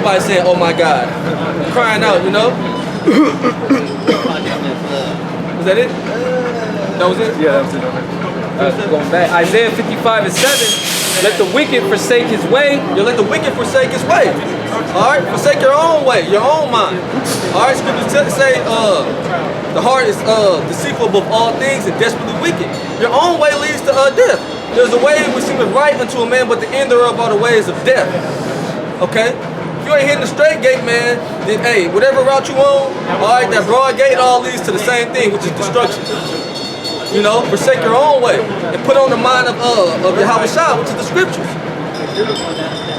everybody saying, oh my God. Crying out, you know? Was that it? That was it? Yeah, that was it. Going back, Isaiah 55 and 7. Let the wicked forsake his way. You let the wicked forsake his way. Alright? Forsake your own way, your own mind. Alright, scriptures say the heart is deceitful above all things and desperately wicked. Your own way leads to death. There's a way which seemeth right unto a man, but the end thereof are the ways of death. Okay? If you ain't hitting the straight gate, man, then hey, whatever route you on, alright, that broad gate all leads to the same thing, which is destruction. You know, forsake your own way and put on the mind of Yahweh Shah, which is the scriptures.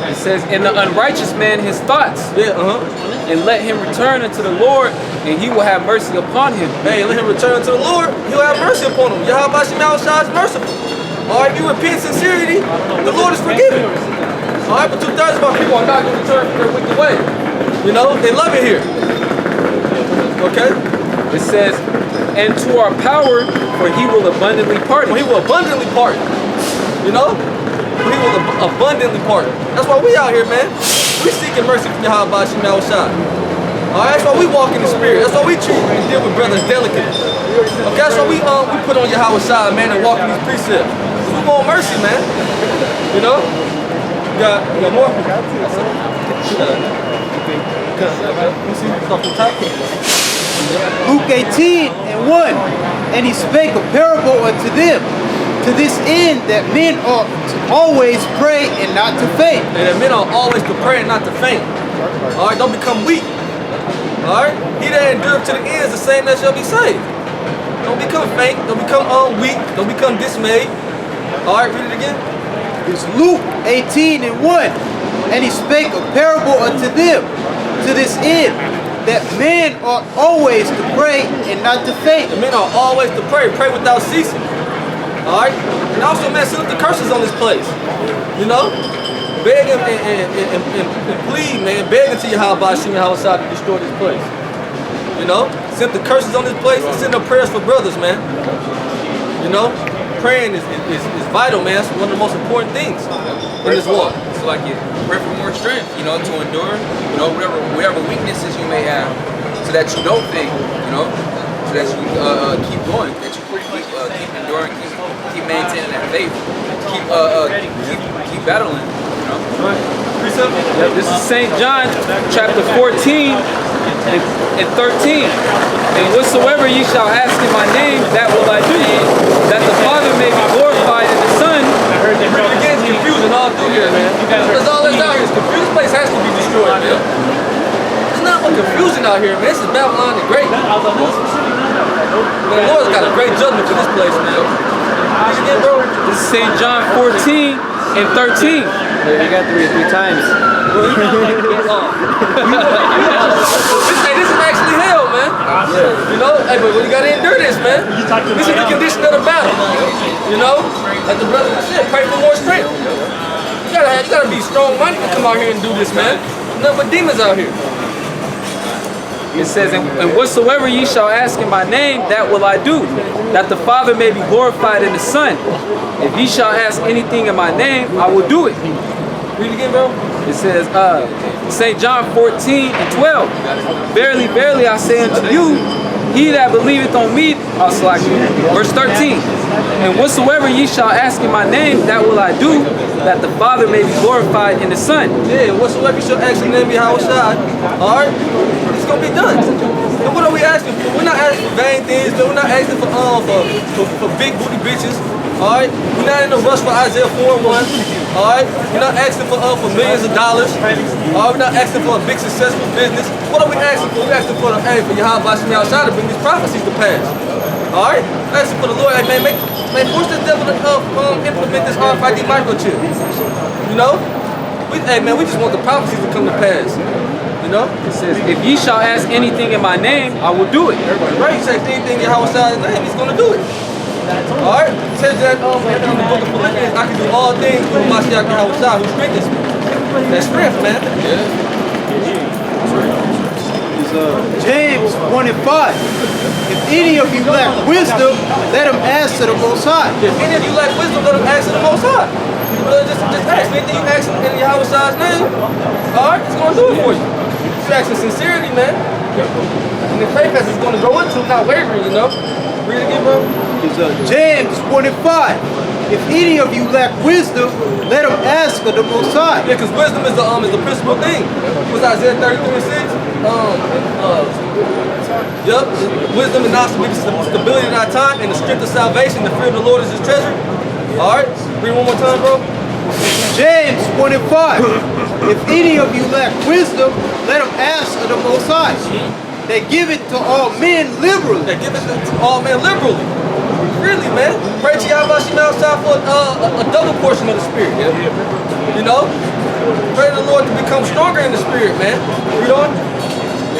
It says, in the unrighteous man his thoughts. Yeah, And let him return unto the Lord, and he will have mercy upon him. Hey, let him return to the Lord, he'll have mercy upon him. Yahweh Shah is merciful. Alright, if you repent sincerity, the Lord is forgiving. Alright, but 2/3 of our people are not going to turn from their wicked way. You know, they love it here. Okay? It says, and to our power, for he will abundantly pardon. He will abundantly pardon. You know? He will abundantly pardon. That's why we out here, man. We seeking mercy from Yahweh Shah. Alright, that's why we walk in the spirit. That's why we treat and deal with brothers delicately. Okay, that's why we put on Yahweh Shah, man, and walk in these precepts. We want mercy, man. You know? You got more? Luke 18 and 1. And he spake a parable unto them, to this end that men ought to always pray and not to faint. And that men ought always to pray and not to faint. Alright, don't become weak. Alright? He that endureth to the end is the same that shall be saved. Don't become faint. Don't become weak. Don't become dismayed. Alright, read it again. It's Luke 18 and 1. And he spake a parable unto them, to this end that men ought always to pray and not to faint. The men ought always to pray. Pray without ceasing. Alright? And also, man, send up the curses on this place. You know? Beg and plead, man. Beg unto Yahweh Shah to destroy this place. You know? Send the curses on this place and send up prayers for brothers, man. You know? Praying is vital, man. It's one of the most important things in this war. It's like you pray for more strength, you know, to endure, you know, whatever weaknesses you may have, so that you don't think, you know, so that you keep going, that you keep enduring, keep maintaining that faith, keep battling, you know. Yep, this is St. John chapter 14 and 13. And whatsoever ye shall ask in my name, that will I do, that the Father may be glorified in the Son. It gets confusing all through here, man. Because all that's out here is confused. This place has to be destroyed, man. It's not but confusing out here, man. This is Babylon the Great. Man, the Lord's got a great judgment for this place, man. Again, bro. This is St. John 14 and 13. You got three times. This is actually hell, man. You know, hey, but you gotta endure this, man. This is the condition of the battle. You know, like the brother said, pray for more strength. You gotta be strong-minded to come out here and do this, man. Nothing but demons out here. It says, and whatsoever ye shall ask in my name, that will I do, that the Father may be glorified in the Son. If ye shall ask anything in my name, I will do it. Read it again, bro. It says, St. John 14 and 12. Verily, verily, I say unto you, he that believeth on me, verse 13. And whatsoever ye shall ask in my name, that will I do, that the Father may be glorified in the Son. Yeah, whatsoever you shall ask in the name of Yahweh Shah, alright, it's gonna be done. And what are we asking for? We're not asking for vain things, man. We're not asking for big booty bitches. Alright? We're not in the rush for Isaiah 4 and 1. Alright? We're not asking for millions of dollars. Alright, we're not asking for a big successful business. What are we asking for? We're asking for the for Yahweh Shah to bring these prophecies to pass. Alright? We're asking for the Lord, hey man, force the devil to implement this RFID microchip. You know? Hey man, we just want the prophecies to come to pass. You know? It says, if ye shall ask anything in my name, I will do it. Right, he says anything in Yahweh Shah's name, he's gonna do it. Alright? It says that in the book of Philippians, I can do all things through Mashiach Yahweh Shah who strengthens me. That's strength, man. Yeah. James 1 and 5. If any of you lack wisdom, let him ask to the Most High. If any of you lack wisdom, let him ask to the Most High. Just ask. Anything you ask in Yahweh's name, all right, it's gonna do it for you. You ask with sincerity, man. And the faith is gonna go into, not wavering, you know. Read it again, bro. It's James 1:5. If any of you lack wisdom, let him ask of the Most High. Yeah, because wisdom is the principal thing. Was Isaiah 33:6? Yep. Wisdom and knowledge will be the stability in our time and the strength of salvation. The fear of the Lord is his treasure. All right. Read one more time, bro. James 1:5. If any of you lack wisdom, let him ask of the Most High. They give it to all men liberally. They give it to all men liberally. Really, man. Pray to Yahweh Shem outside for a double portion of the Spirit. Yeah? You know? Pray to the Lord to become stronger in the Spirit, man. You know?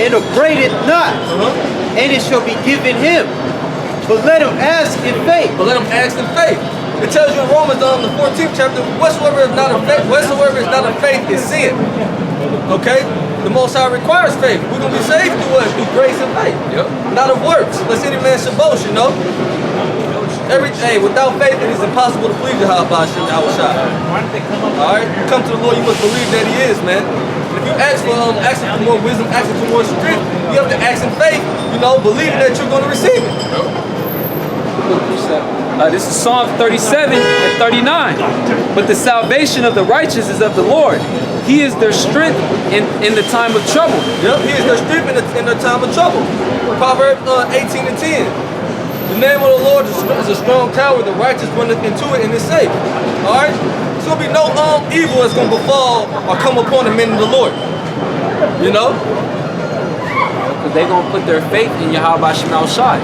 And upbraid it not, and it shall be given him. But let him ask in faith. But let him ask in faith. It tells you in Romans, the 14th chapter, whatsoever is not of faith is sin. Okay? The Most High requires faith. We're going to be saved through what? Through grace and faith. Yep. Not of works. Lest any man should boast, you know? Without faith, it is impossible to please Yahweh Hashem Yahushua. Alright? Come to the Lord, you must believe that he is, man. And if you ask for more wisdom, asking for more strength, you have to ask in faith, you know, believing that you're going to receive it. This is Psalm 37 and 39. But the salvation of the righteous is of the Lord. He is their strength in the time of trouble. Yep, he is their strength in the time of trouble. Proverbs 18 and 10. The name of the Lord is a strong tower. The righteous runneth into it and is safe. All right? There's going to be no evil that's going to befall or come upon the men of the Lord. You know? Because they're going to put their faith in Yahweh Shema Shai.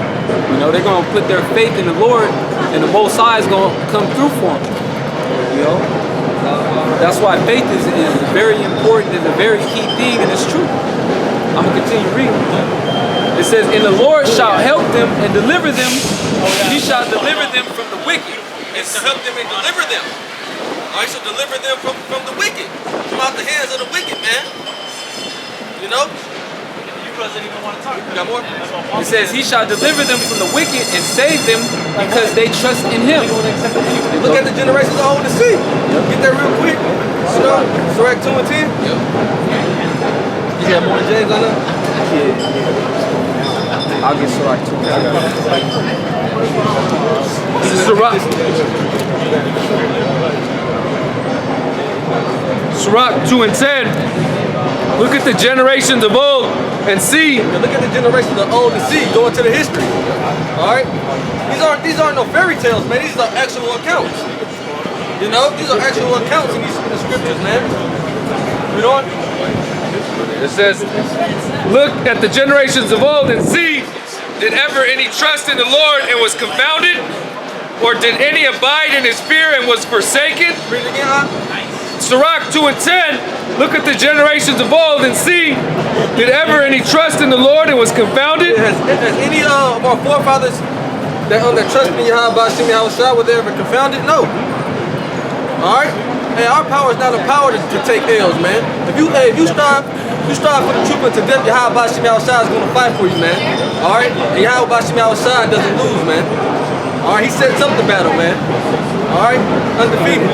You know, they're going to put their faith in the Lord, and the Most High is going to come through for them. You know? That's why faith is very important, is a very key thing, and it's true. I'm going to continue reading. It says, and the Lord shall help them and deliver them. He shall deliver them from the wicked. And to help them and deliver them. All right, so deliver them from the wicked. From out the hands of the wicked, man. You know? You got more? It says, he shall deliver them from the wicked and save them because they trust in him. Look at the generations of old to see. Get that real quick. You know, Sirach 2 and 10. Yep. You got more than James on that? I'll get Sirach 2. This is Sirach 2 and 10. Look at the generations of old and see. Now look at the generations of old and see. Go into the history. Alright? These aren't no fairy tales, man. These are actual accounts. You know? These are actual accounts in the scriptures, man. You know what? It says, look at the generations of old and see, did ever any trust in the Lord and was confounded? Or did any abide in his fear and was forsaken? Read it again, huh? Sirach 2 and 10, look at the generations of old and see, did ever any trust in the Lord and was confounded? Has any of our forefathers that trust in Yahweh Shem Yahushua, were they ever confounded? No. Alright? Hey, our power is not a power to take L's, man. If you strive for the truth unto death, Yahweh Shem Yahushua is going to fight for you, man. Alright? And Yahweh Shem Yahushua doesn't lose, man. Alright? He sets up the battle, man. Alright? Undefeated.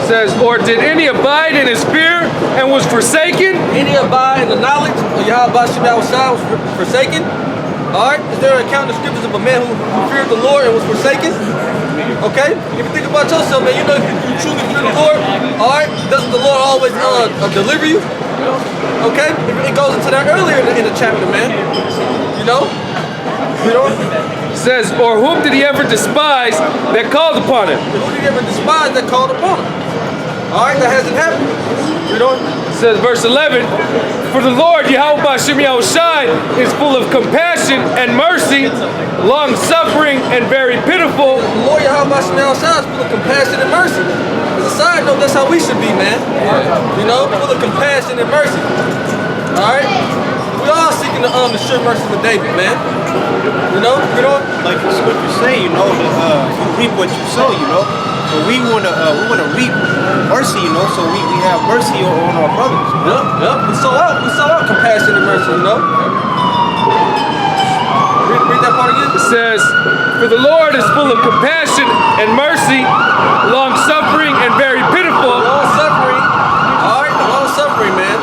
Says, or did any abide in his fear and was forsaken? Any abide in the knowledge of Yahweh Shem Yahushua was forsaken? Alright? Is there an account in the scriptures of a man who feared the Lord and was forsaken? Okay? If you think about yourself, man, you know if you truly fear the Lord, alright, doesn't the Lord always deliver you? Okay? It goes into that earlier in the chapter, man. You know? You know? Says, or whom did he ever despise that called upon him? Who did he ever despise that called upon him? Alright, that hasn't happened. You know? Says verse 11, for the Lord Yahweh Shem Yahushai is full of compassion and mercy, long-suffering and very pitiful. The Lord Yahweh Shem Yahushua is full of compassion and mercy. As a side note, that's how we should be, man. You know, full of compassion and mercy. Alright? We all seeking the sure mercy of David, man. You know? Like the scriptures say, you know, you reap what you sow, you know. But we wanna reap mercy, you know, so we have mercy on our brothers. Yep. We saw out compassion and mercy, you know. Read that part again. It says, "For the Lord is full of compassion and mercy, long-suffering and very pitiful." Long suffering. All right, long suffering, man.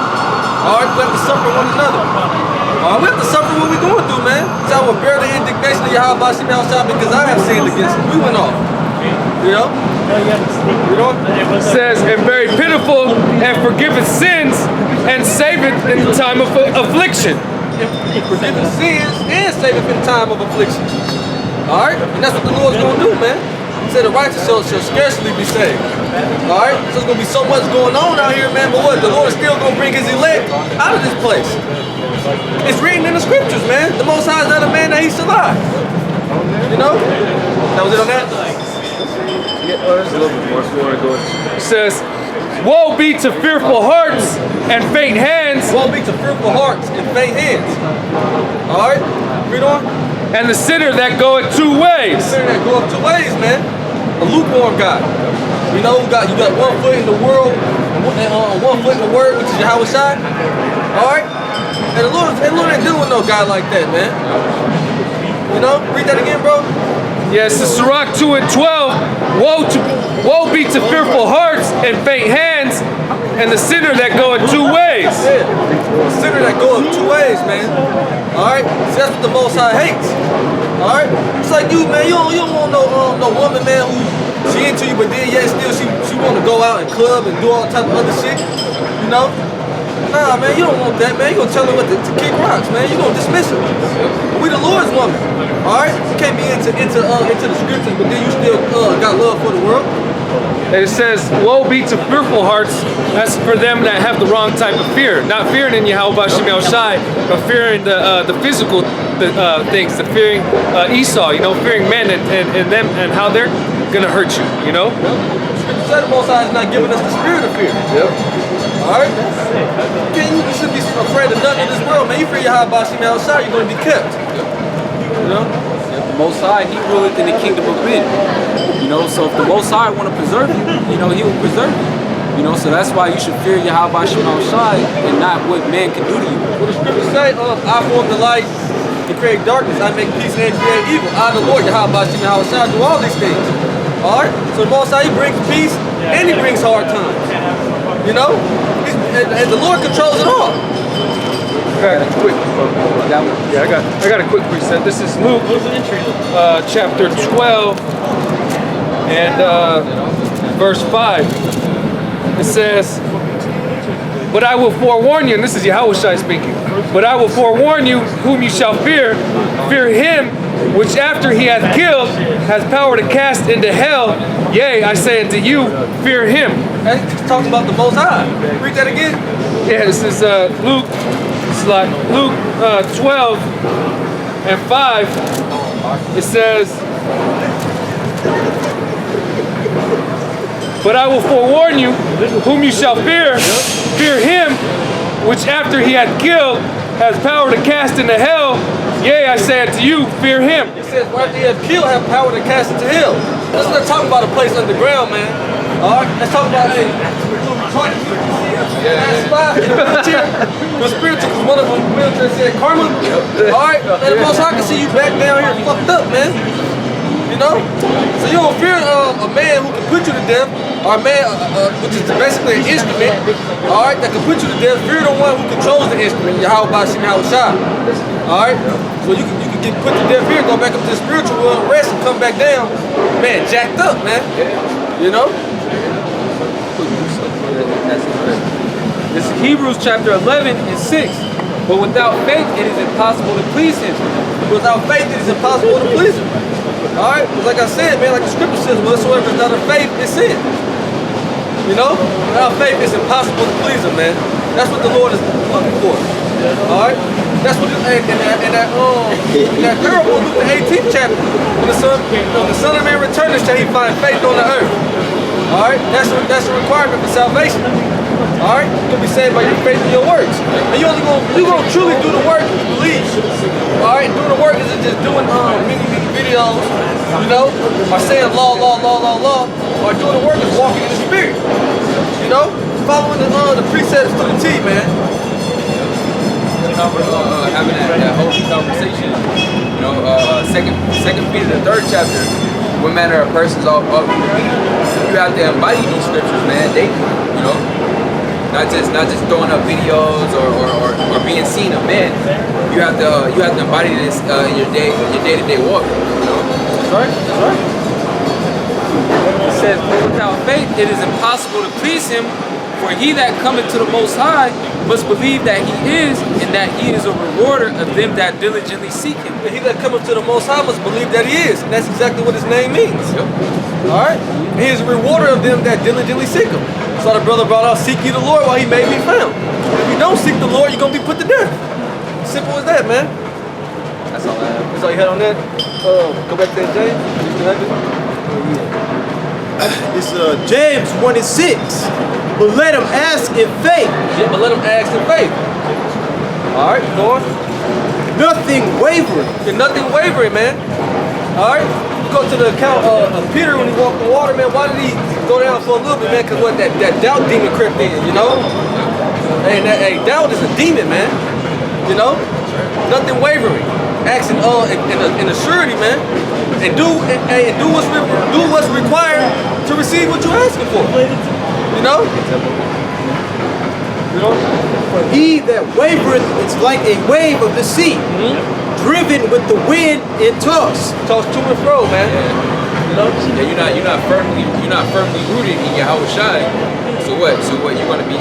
All right, we have to suffer one another. All right, we have to suffer what we're going through, man. So I will bear the indignation of Yahweh Shem outside because I have sinned against him. We went off. You know? You know? It says, "And very pitiful, and forgiveth sins, and saveth in the time of affliction." Forgiving sins and saving in time of affliction. All right? And that's what the Lord's going to do, man. He said the righteous shall scarcely be saved. All right? So there's going to be so much going on out here, man. But what? The Lord is still going to bring his elect out of this place. It's written in the scriptures, man. The Most High is not a man that he shall lie. You know? That was it on that? It says, "Woe be to fearful hearts and faint hands, Woe be to fearful hearts and faint hands. All right? Read on. and the sinner that goeth two ways." Sinner that go up two ways, man. A lukewarm guy. You know, you got 1 foot in the world and 1 foot in the word, which is Yahweh Shai. All right? And the Lord ain't dealing with no guy like that, man. You know? Read that again, bro. Yes, it's Sirach 2 and 12. Woe be to fearful hearts and faint hands, and the sinner that goeth two ways. Yeah. A sinner that go up two ways, man. All right? See, that's what the Most High hates. All right? It's like you, man. You don't want no woman, man, who she into you, but then yet still she want to go out and club and do all type of other shit. You know? Nah, man, you don't want that, man. You gonna tell her what to kick rocks, man. You gonna dismiss her. We the Lord's woman. All right? You can't be into the scriptures, but then you still got love for the world. And it says, "Woe be to fearful hearts." That's for them that have the wrong type of fear. Not fearing in Yahweh Shem El Shai, but fearing the physical things, the fearing Esau, you know, fearing men and them and how they're gonna hurt you, you know? Scripture said the Most High is not giving us the spirit of fear. Yep. All right? You shouldn't be afraid of nothing in this world, man. You fear Yahweh Shem El Shai, you're going to be kept. You know? The Most High, he ruleth in the kingdom of men. You know, so if the Most High want to preserve you, you know, he will preserve you. You know, so that's why you should fear Yahweh Shem El Shai and not what man can do to you. What the scriptures say, I form the light and create darkness. I make peace and create evil. I, the Lord, Yahweh Shem El Shai, do all these things. All right? So the Most High, he brings peace and he brings hard times. You know? And the Lord controls it all. I got a quick preset. This is Luke chapter 12 and verse 5. It says, "But I will forewarn you," and this is Yahweh Shai speaking, "But I will forewarn you whom you shall fear. Fear him which after he hath killed has power to cast into hell. Yea, I say unto you, fear him." That talks about the Most High. Read that again. Yeah, this is Luke. It's like Luke 12 and 5. It says, "But I will forewarn you whom you shall fear. Fear him which after he hath killed has power to cast into hell. Yea, I say unto you, fear him." It says, "After they have killed, have power to cast into hell." Let's not talk about a place underground, man. All right, let's talk about the spiritual, because one of them wheelchair said karma. All right, and the Most High can see you back down here fucked up, man. You know, so you don't fear a man who can put you to death, or a man which is basically an instrument. All right, that can put you to death. Fear the one who controls the instrument, Yahweh Shem El Shai. All right, so you can get put to death here, go back up to the spiritual world, rest, and come back down, man, jacked up, man. You know. This is Hebrews chapter 11 and 6. "But without faith it is impossible to please him." Without faith, it is impossible to please him. All right, like I said, man, like the scripture says, whatsoever is not of faith is sin. You know, without faith, it's impossible to please him, man. That's what the Lord is looking for. All right, that's what in that parable, Luke the 18th chapter, when the Son of Man returns, shall he find faith on the earth. All right, that's a requirement for salvation. All right, you're gonna be saved by your faith and your works, and you're gonna truly do the work if you believe. All right, doing the work isn't just doing many videos, you know, or saying law, or doing the work is walking in the spirit. You know, following the precepts to the T, man. Having that whole conversation You know, second Peter the 3rd chapter. What manner of persons ought you to be? You have to embody these scriptures, man. They, you know, not just throwing up videos or being seen of men. You have to embody this in your day-to-day walk. You know. That's right. That's right. It says, but without faith, it is impossible to please him. For he that cometh to the Most High must believe that he is, and that he is a rewarder of them that diligently seek him. And he that cometh to the Most High must believe that he is. And that's exactly what his name means. Yep. All right? And he is a rewarder of them that diligently seek him. So the brother brought out, seek ye the Lord while he may be found. If you don't seek the Lord, you're going to be put to death. Simple as that, man. That's all I have. That's all you had on that? Go back to that, James. You still have it? It's James 1 and 6. But let him ask in faith, Yeah, but let him ask in faith. All right, go on. nothing wavering. There's nothing wavering, man. All right? You go to the account of Peter when he walked on water, man. Why did he go down for a little bit, man? Because what that doubt demon crept in, you know? And that doubt is a demon, man. You know? Nothing wavering. Asking in a surety, man. And do what's required to receive what you're asking for. You know? For he that wavereth is like a wave of the sea, driven with the wind and tossed. Toss to and fro, man. You know? Yeah, you're not firmly rooted in Yahweh Shai. So what? You're gonna be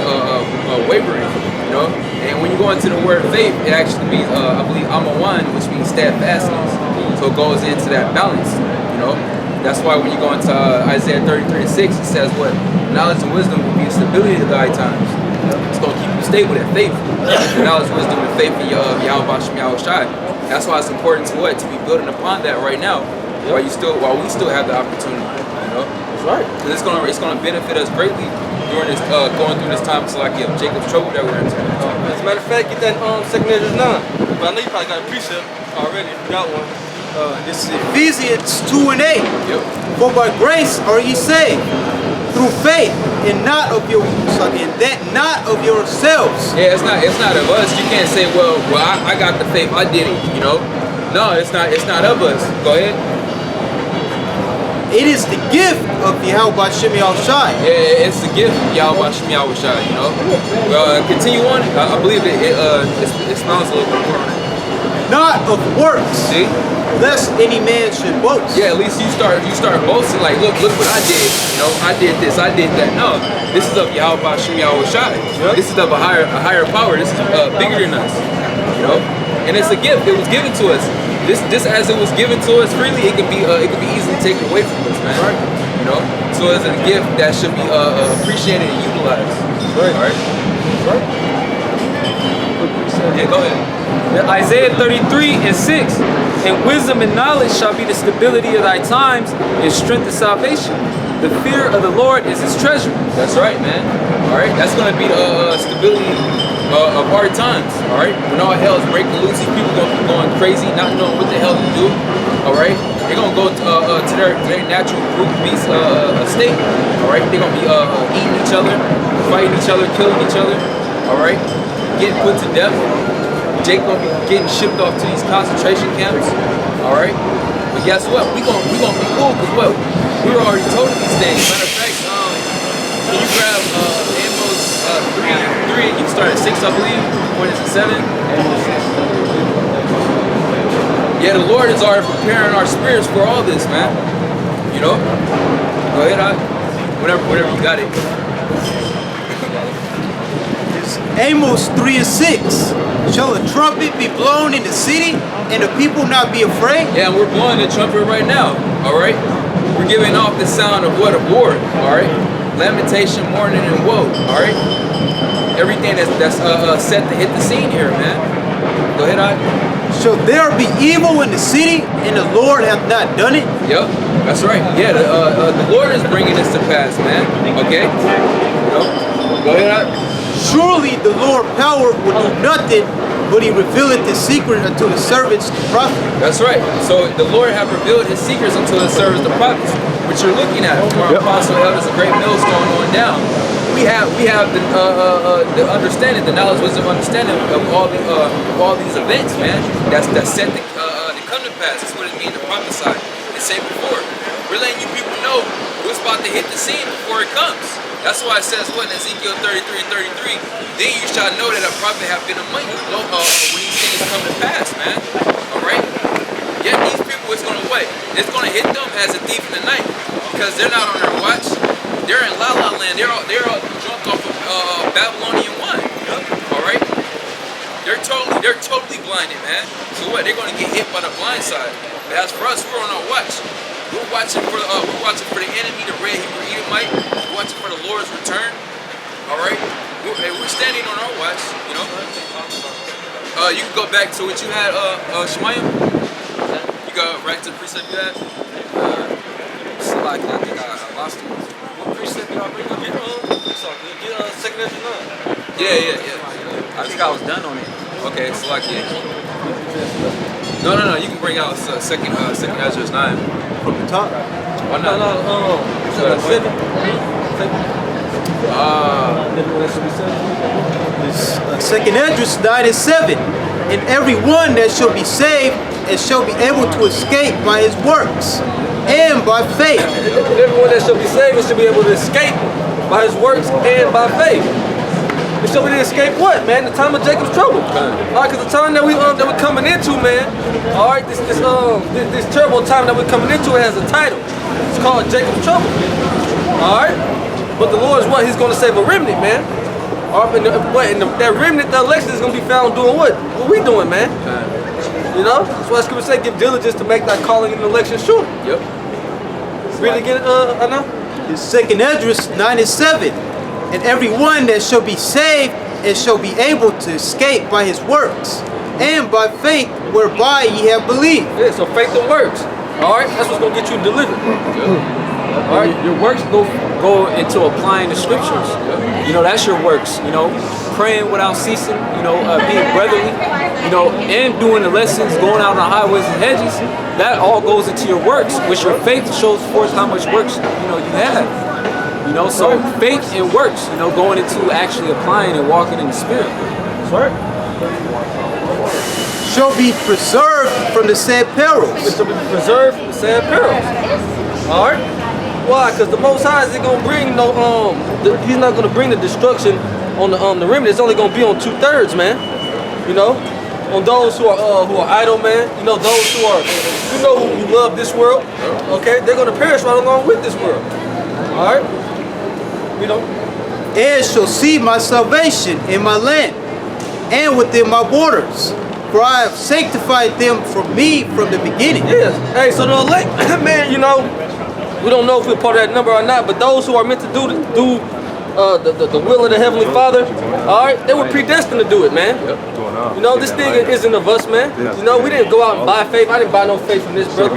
wavering, you know? And when you go into the word faith, it actually means I believe Amawan, which means steadfastness. So it goes into that balance, you know? That's why when you go into Isaiah 33:6, it says what? Knowledge and wisdom will be a stability to thy times. It's gonna keep you stable in faith. Knowledge, wisdom, and faith in Yahweh Shai. That's why it's important to what? To be building upon that right now, while we still have the opportunity. You know, That's right. because it's gonna benefit us greatly during this going through this time. So like Jacob's trouble that we're into. As a matter of fact, get that 2 Ezra 9. But I know you probably got a precept already. If you got one. This is Ephesians 2 and 8. Yep. For by grace are ye saved, through faith, and that not of yourselves. Yeah, it's not of us. You can't say, well, I got the faith, I did it. You know, no, it's not of us. Go ahead. It is the gift of Yahweh Shem Shai. Yeah, it's the gift of Yahweh Shem Shai. You know. Continue on. I believe it expounds a little bit more on it. Not of works, See? lest any man should boast. Yeah, at least you start boasting like, look what I did. You know, I did this, I did that. No, this is of Yahweh Shem Shai. This is of a higher power. This is bigger than us. You know, and it's a gift. It was given to us. This as it was given to us freely, it could be easily taken away from us, man. Right. You know, so it's a gift that should be appreciated and utilized. Right. All right. Right. Yeah, go ahead. Isaiah 33 and 6. And wisdom and knowledge shall be the stability of thy times, and strength of salvation. The fear of the Lord is his treasure. That's right, man. All right, that's gonna be the stability of our times. All right, when all hell is breaking loose, these people gonna be going crazy, not knowing what the hell to do. All right, they're gonna go to their natural brute beast state. All right, they're gonna be eating each other, fighting each other, killing each other. All right, getting put to death. Jake gonna be getting shipped off to these concentration camps. All right, but guess what? We gonna be cool because what? We were already told these things. Matter of fact, can you grab Amos 3? You can start at 6, I believe. What is it, 7? Yeah, the Lord is already preparing our spirits for all this, man. You know? Go ahead, whatever you got it. Amos 3 and 6. Shall a trumpet be blown in the city, and the people not be afraid? Yeah, and we're blowing the trumpet right now. All right? We're giving off the sound of what? Of war. All right? Lamentation, mourning, and woe. All right? Everything that's set to hit the scene here, man. Go ahead, Shall there be evil in the city, and the Lord hath not done it? Yep, that's right. Yeah, the Lord is bringing this to pass, man. Okay? You know? Go ahead, Surely the Lord power will do nothing, but he revealeth his secret unto his servants, the prophets. That's right. So the Lord have revealed his secrets unto his servants, the prophets, which you're looking at. Our apostle elders, a great millstone going down. We have the understanding, the knowledge, wisdom, understanding of all these events, man. That's set to come to pass. That's what it means to prophesy. And say before. We're letting you people know what's about to hit the scene before it comes. That's why it says what in Ezekiel 33:33. Then you shall know that a prophet have been among you. When these things come to pass, man. Alright? Yeah, these people it's gonna what? It's gonna hit them as a thief in the night. Because they're not on their watch. They're in La La Land. They're all drunk off of Babylonian wine. Alright? They're totally blinded, man. So what? They're gonna get hit by the blind side. But as for us, we're on our watch. We're watching for the enemy, the red Hebrew Edomite. We're watching for the Lord's return. Alright? We're standing on our watch, you know. You can go back to what you had, Shemayim. You go right to the precept you had. Like, I think I lost it. What precept did I bring up? Get second Ezra 9. Yeah. I think I was done on it. Okay, so like No. You can bring out second Ezra 9. From the top. Why No. not? So that's 7. Second Esdras 9:7. And every one that shall be saved and shall be able to escape by his works and by faith. And everyone that shall be saved should be able to escape by his works and by faith. It shall be to escape what, man? The time of Jacob's trouble. Alright, because the time that we're coming into, man. Alright, this terrible time that we're coming into has a title. It's called Jacob's trouble. Alright? But the Lord is what? He's gonna save a remnant, man. Alright, and that remnant, the election is gonna be found doing what? What we doing, man? You know? That's why Scripture say give diligence to make that calling and election sure. Yep. Read it again, I know? It's Second Esdras 9:7. And every one that shall be saved and shall be able to escape by his works and by faith whereby ye have believed. Yeah, so faith and works. Alright? That's what's gonna get you delivered. Alright, your works go into applying the scriptures. You know, that's your works. You know, praying without ceasing. You know, being brotherly. You know, and doing the lessons, going out on the highways and hedges. That all goes into your works, which your faith shows forth how much works you have. You know, so faith and works. You know, going into actually applying and walking in the spirit. Sorry? Shall be preserved from the said perils. It shall be preserved from the sad perils. Alright? Why? Because the Most High isn't gonna bring he's not gonna bring the destruction on the remnant. It's only gonna be on 2/3, man. You know, on those who are idle, man. You know, those who love this world. Okay, they're gonna perish right along with this world. All right, you know. And shall see my salvation in my land and within my borders. For I have sanctified them from me from the beginning. Yes. Hey, so the elect, man, you know, we don't know if we're part of that number or not, but those who are meant to do the will of the Heavenly Father, all right, they were predestined to do it, man. You know, this thing isn't of us, man. You know, we didn't go out and buy faith. I didn't buy no faith from this brother.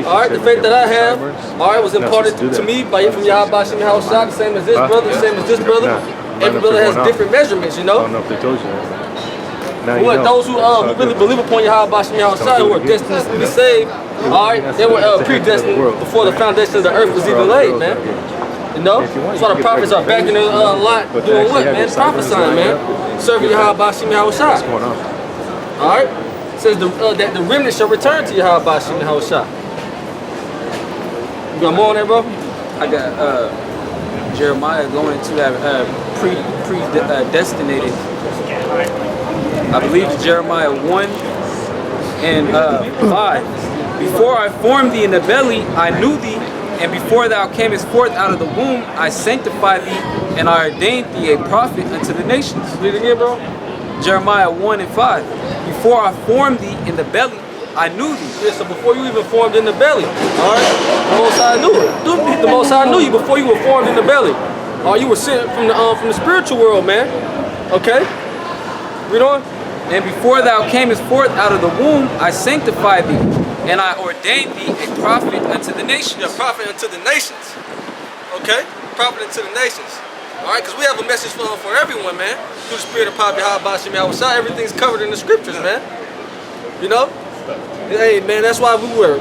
All right, the faith that I have, all right, was imparted to me by from Yahweh Shem Yahushua, the same as this brother, the same as this brother. Every brother has different measurements, you know. I don't know if they told you that. What, those who really believe upon Yahweh Shem Yahushua, who are destined to be saved, all right, they were predestined before the foundation of the earth was even laid, man. You know, that's why the prophets are backing a lot, doing what, man? Prophesying, man. Serving Yahweh Shem Yahushua. All right, it says that the remnant shall return to Yahweh Shem Yahushua. You got more on that, bro? I got Jeremiah going into that predestinated. I believe it's Jeremiah 1 and 5. Before I formed thee in the belly, I knew thee, and before thou camest forth out of the womb, I sanctified thee, and I ordained thee a prophet unto the nations. Read it again, bro. Jeremiah 1 and 5. Before I formed thee in the belly, I knew thee. Yeah, so before you even formed in the belly, all right, the Most High knew it. The Most High knew you before you were formed in the belly. You were sent from the spiritual world, man. Okay, read on. And before thou camest forth out of the womb, I sanctified thee, and I ordained thee a prophet unto the nations. Yeah, prophet unto the nations. Okay, prophet unto the nations. All right, because we have a message for everyone, man. Through the spirit of Prophet Yahweh Shem Yahushua, everything's covered in the scriptures, man. You know? Hey, man, that's why we were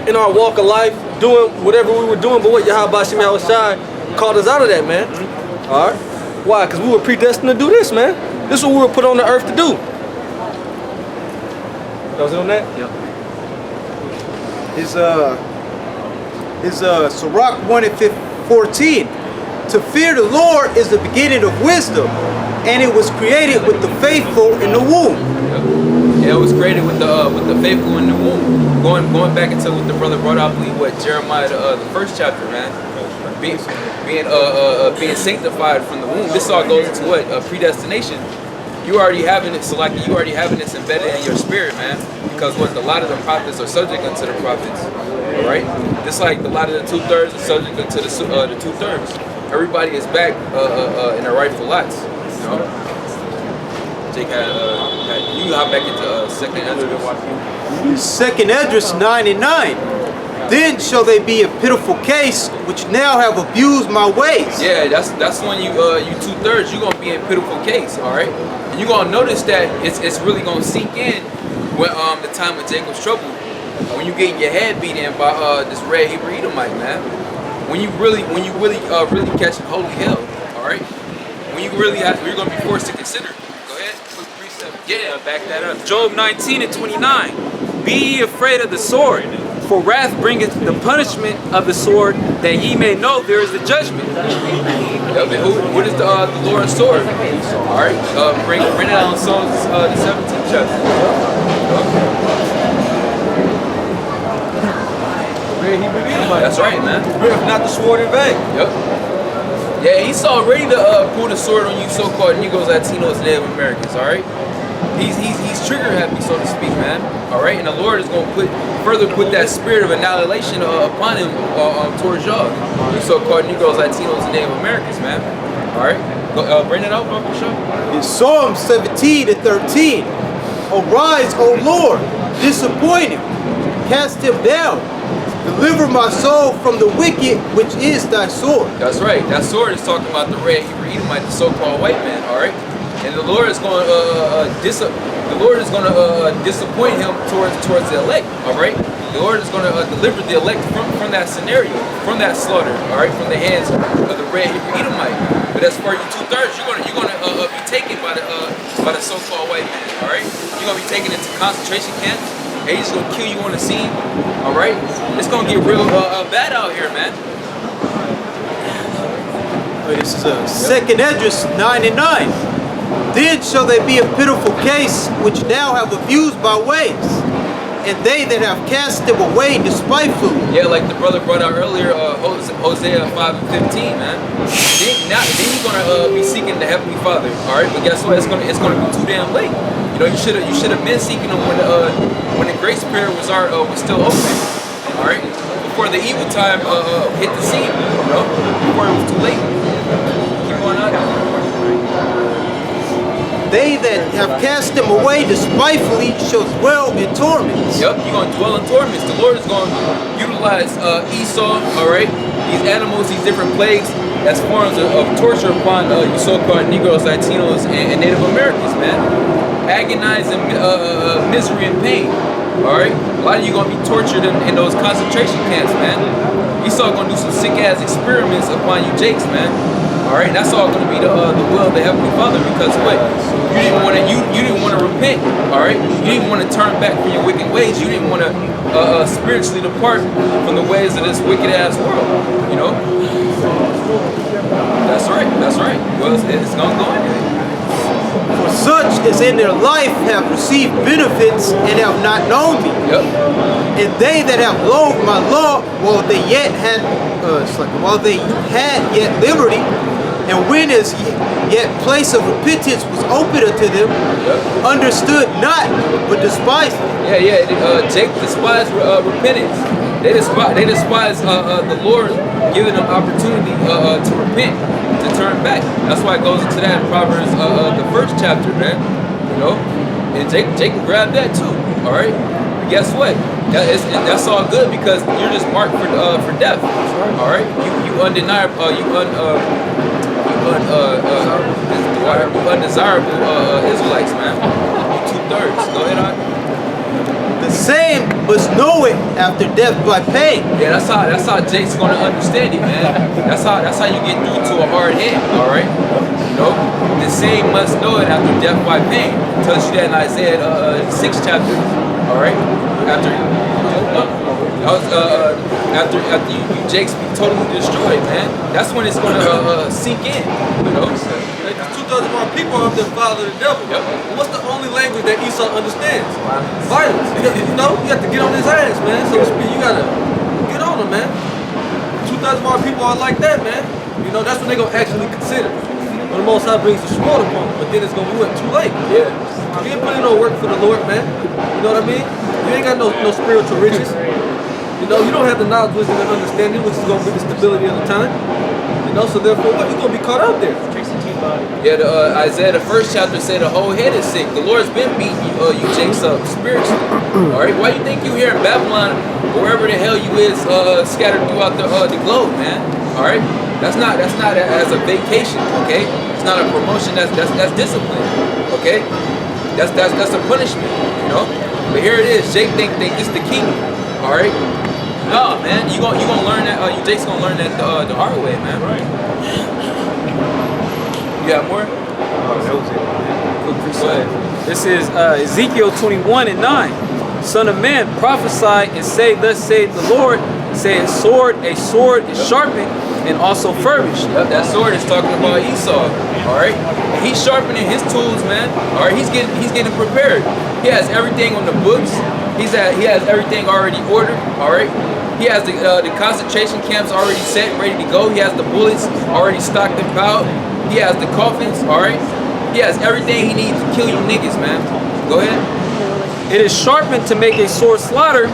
in our walk of life doing whatever we were doing, but what Yahweh Shem Yahushua called us out of that, man. All right? Why? Because we were predestined to do this, man. This is what we were put on the earth to do. That was it on that? Yep. Sirach 1:14. To fear the Lord is the beginning of wisdom, and it was created with the faithful in the womb. Yeah, it was created with the faithful in the womb. Going back into what the brother brought out, I believe what Jeremiah the first chapter, man. Being sanctified from the womb. This all goes into what predestination. You already having it selected. You already having this embedded in your spirit, man. Because what a lot of the prophets are subject unto the prophets, all right? Just like a lot of the 2/3 are subject unto the 2/3. Everybody is back in their rightful lots, you know. Jake you hop back into Second Esdras. Second Esdras 9:9. Then shall they be a pitiful case, which now have abused my ways. Yeah, that's when you 2/3, you're gonna be in pitiful case, all right. And you're gonna notice that it's really gonna sink in when the time of Jacob's trouble, when you getting your head beat in by this red Hebrew Edomite, man. When you really catching holy hell, all right. When you're gonna be forced to consider. Go ahead, quick precept. Yeah, back that up. Job 19:29. Be ye afraid of the sword, for wrath bringeth the punishment of the sword, that ye may know there is a judgment. Yeah, but what is the Lord's sword? All right, bring it out in Psalms the 17th chapter. That's right, man. Not the sword in vain. Yep. Yeah, he's already to pull the sword on you, so-called Negroes, Latinos, Native Americans. All right. He's trigger happy, so to speak, man. All right, and the Lord is going to further put that spirit of annihilation upon him towards y'all, you so-called Negroes, Latinos, and Native Americans, man. All right, bring it out, bro, for sure. In Psalm 17:13. Arise, O Lord, disappoint him, cast him down. Deliver my soul from the wicked, which is thy sword. That's right. That sword is talking about the red Hebrew Edomite, the so-called white man. All right, and the Lord is going to disappoint him towards the elect. All right, the Lord is going to deliver the elect from that scenario, from that slaughter. All right, from the hands of the red Hebrew Edomite. But as for you 2/3, you're gonna be taken by the so-called white man. All right, you're gonna be taken into concentration camps. And he's gonna kill you on the scene. All right, it's gonna get real bad out here, man. This is Second Esdras 9:9. Then shall they be a pitiful case, which now have abused my ways, and they that have cast them away despitefully. Yeah, like the brother brought out earlier, Hosea 5:15, man. Then you're gonna be seeking the Heavenly Father. All right, but guess what? It's gonna be too damn late. You know, you should have been seeking him when the grace period was still open. All right, before the evil time hit the scene. You know, before it was too late. Keep on out. They that have cast them away despitefully shall dwell in torments. Yep, you're going to dwell in torments. The Lord is going to utilize Esau, all right, these animals, these different plagues, as forms of torture upon you so-called Negroes, Latinos, and Native Americans, man. Agonizing misery and pain, all right? A lot of you going to be tortured in those concentration camps, man. Esau going to do some sick-ass experiments upon you Jakes, man. All right, and that's all going to be the will of the Heavenly Father, because what you didn't want to repent. All right, you didn't want to turn back from your wicked ways. You didn't want to spiritually depart from the ways of this wicked ass world. You know, that's right. That's right. Well, it's gonna go anyway. For such as in their life have received benefits and have not known me. Yep. And they that have loathed my law while they had yet liberty, and when as yet place of repentance was open unto them, understood not, but despised it. Yeah. Jake despised repentance. They despise the Lord giving them opportunity to repent, to turn back. That's why it goes into that in Proverbs, the first chapter, man. You know, and Jake can grab that too. All right. But guess what? That's all good, because you're just marked for death. All right. You undeniable. Undesirable Israelites, man. You 2/3. Go ahead, on. The same must know it after death by pain. Yeah, that's how Jake's gonna understand it, man. That's how you get through to a hard head. All right. You know, the same must know it after death by pain. It tells you that in Isaiah 6th chapter. All right. After That was after you Jakes be totally destroyed, man. That's when it's gonna sink in, you know. Like, 2/3 of our people are of the father of the devil. Yep. What's the only language that Esau understands? Violence. You know, you have to get on his ass, man. So to speak, you gotta get on him, man. 2/3 of our people are like that, man. You know, that's what they gonna actually consider. When the Most High brings the sword upon them, but then it's gonna be too late. Yeah. You ain't putting no work for the Lord, man. You know what I mean? You ain't got no spiritual riches. You know, you don't have the knowledge, wisdom, and understanding, which is gonna bring the stability of the time. You know, so therefore, what? You're gonna be caught out there. Yeah, Isaiah, the first chapter say the whole head is sick. The Lord's been beating you Jakes up spiritually. All right, why you think you here in Babylon, or wherever the hell you is, scattered throughout the globe, man? All right, that's not as a vacation, okay? It's not a promotion. That's discipline, okay? That's a punishment, you know. But here it is. Jake think it's the king. All right. No, man, you gonna learn that. You Jake's gonna learn that the hard way, man. Right. You got more? This is Ezekiel 21:9. Son of man, prophesy and say, thus saith the Lord, saying, a sword is sharpened and also furbished. Yep, that sword is talking about Esau. All right, and he's sharpening his tools, man. All right, he's getting prepared. He has everything on the books. He has everything already ordered. All right, he has the concentration camps already set, ready to go. He has the bullets already stocked and piled. He has the coffins. All right, he has everything he needs to kill you niggas, man. Go ahead. It is sharpened to make a sword slaughter.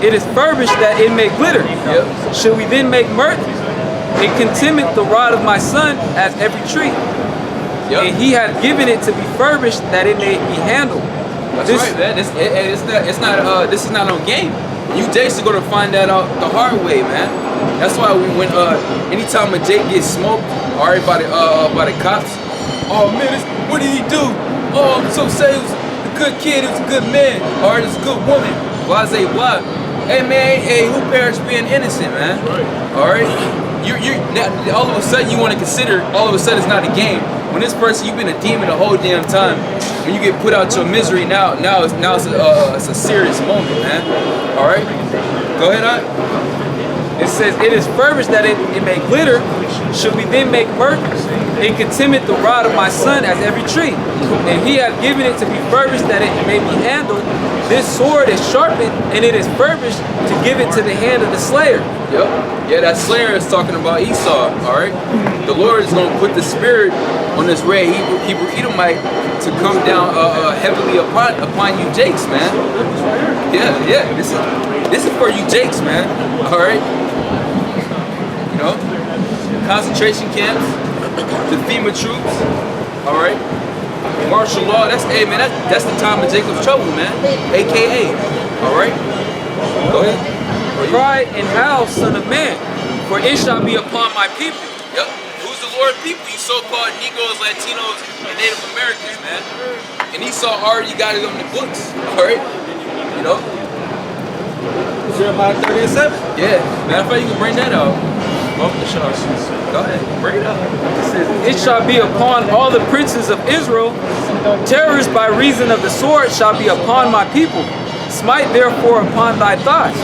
It is furbished that it may glitter. Yep. Should we then make mirth? It contemneth the rod of my son as every tree. Yep. And he hath given it to be furbished that it may be handled. That's right, man. This is not no game. You Jakes are gonna find that out the hard way, man. That's why when anytime a Jake gets smoked, all right, by the cops, oh man, what did he do? Oh, I'm so sad. He was a good kid. He was a good man. All right, it's a good woman. Blase blah. Hey man, hey, who perished being innocent, man? All right. You're all of a sudden you want to consider all of a sudden it's not a game. When this person, you've been a demon the whole damn time, when you get put out your misery, now it's a serious moment, man. All right, go ahead, on. It says, it is furbished that it may glitter. Should we then make mirth? It contemneth the rod of my son as every tree. And he hath given it to be furbished that it may be handled. This sword is sharpened, and it is furbished to give it to the hand of the slayer. Yep. Yeah, that slayer is talking about Esau, all right? The Lord is going to put the spirit on this red Hebrew Edomite to come down heavily upon you Jakes, man. Yeah, this is for you Jakes, man, all right? You know, concentration camps, the FEMA troops, all right? Martial law, that's the time of Jacob's trouble, man, AKA, all right? Go ahead. Cry and howl, son of man, for it shall be upon my people. Yep. Who's the Lord people? You so-called Negroes, Latinos, and Native Americans, man. And Esau already got it on the books, all right? You know? Jeremiah 30:7. Yeah. Matter of fact, you can bring that out. Go ahead, bring it up. It says, it shall be upon all the princes of Israel. Terrors by reason of the sword shall be upon my people. Smite therefore upon thy thighs.